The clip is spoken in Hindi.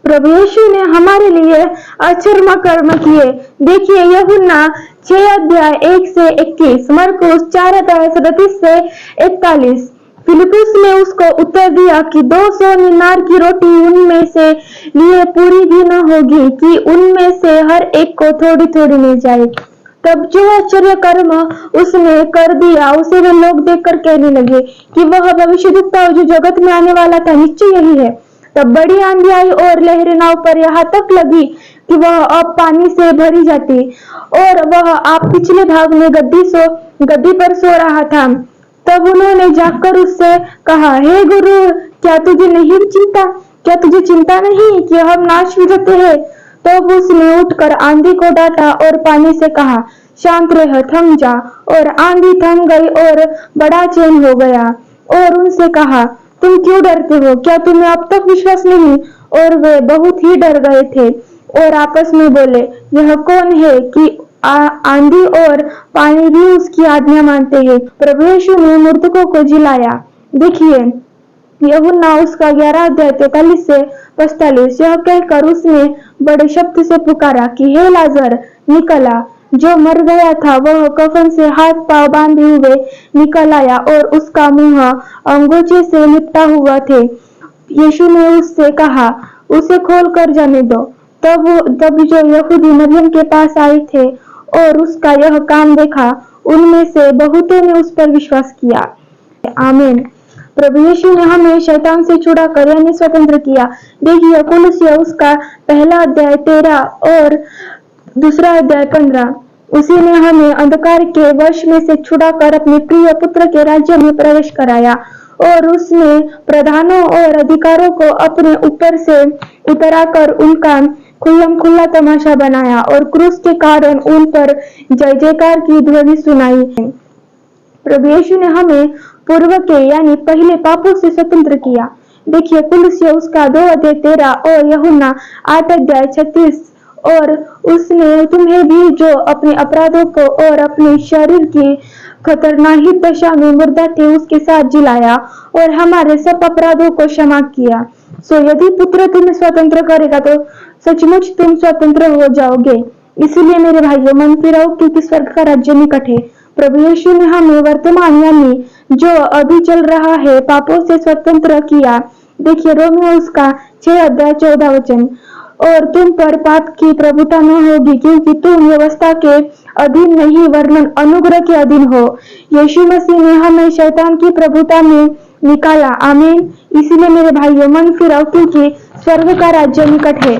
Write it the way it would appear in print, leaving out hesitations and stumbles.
प्रभु यीशु ने हमारे लिए आश्चर्य कर्म किए। देखिए यूहन्ना 6 अध्याय 1 से 21, मरकुस 4 अध्याय 37 से 41। फिलिप्पुस ने उसको उत्तर दिया कि 200 मीनार की रोटी उनमें से लिए पूरी भी न होगी कि उनमें से हर एक को थोड़ी थोड़ी मिल जाए। तब जो आश्चर्य कर्म उसने कर दिया उसे वे लोग देखकर कहने लगे कि वह भविष्यद्वक्ता जो जगत में आने वाला था निश्चय यही है। तब बड़ी आंधी आई और लहरें नाव पर यहाँ तक लगी कि वह अब पानी से भरी जाती और वह आप पिछले भाग में गद्दी पर सो रहा था। तब उन्होंने जाकर उससे कहा, हे गुरु, क्या तुझे चिंता नहीं कि हम नाश हो जाते हैं? तब उसने उठकर आंधी को डांटा और पानी से कहा, शांत रह, थम जा। और आंधी थम गई और बड़ा चैन हो गया। और उनसे कहा, तुम क्यों डरते हो? क्या तुम्हें अब तक विश्वास नहीं? और वे बहुत ही डर गए थे और आपस में बोले, यह कौन है कि आंधी और पानी भी उसकी आज्ञा मानते हैं। प्रभु यीशु ने मृतकों को जिलाया। देखिए यूहन्ना उसका 11 अध्याय 43 से 45। यह कहकर उसने बड़े शब्द से पुकारा कि हे लाजर, निकल आ। जो मर गया था वह कफन से हाथ पांव बांधे हुए निकल आया और उसका मुंह अंगोछे से लिपटा हुआ थे। यीशु ने उससे कहा, उसे खोल कर जाने दो। तब जो यहूदी मरियम के पास आए थे और उसका यह काम देखा, उनमें से बहुतों ने उस पर विश्वास किया। आमीन। प्रभु यीशु ने हमें शैतान से छुड़ाकर यानी स्वतंत्र किया। देखिए कुलुस्सी उसका 1 अध्याय 13 और 2 अध्याय 15। उसी ने हमें अंधकार के वश में से छुड़ाकर अपने प्रिय पुत्र के राज्य में प्रवेश कराया और उसने प्रधानों और अधिकारों को अपने ऊपर से उतराकर उनका खुल्लम-खुल्ला तमाशा बनाया और क्रूस के कारण उन पर जय जयकार की ध्वनि सुनाई है। प्रभु यीशु ने हमें पूर्व के यानी पहले पापों से स्वतंत्र किया। देखिए कुलुस्सी उसका 2 अध्याय 13 और यूहन्ना 8 अध्याय 36। और उसने तुम्हें भी जो अपने अपराधों को और अपने शरीर की खतरनाक दशा में मुर्दा थे उसके साथ जिलाया और हमारे सब अपराधों को क्षमा किया। सो यदि पुत्र तुम्हें स्वतंत्र करेगा तो सचमुच तुम स्वतंत्र हो जाओगे। इसलिए मेरे भाइयों, मन फिराओ क्योंकि स्वर्ग का राज्य निकट है। प्रभु यीशु ने हमें वर्तमान यानी जो अभी चल रहा है पापों से स्वतंत्र किया। देखिए रोमियो उसका 6 अध्याय 14 वचन। और तुम पर पाप की प्रभुता न होगी क्योंकि तुम व्यवस्था के अधीन नहीं वरन अनुग्रह के अधीन हो। यीशु मसीह ने हमें शैतान की प्रभुता में निकाला। आमीन। इसलिए मेरे भाइयों, मन फिराओ क्योंकि स्वर्ग का राज्य निकट है।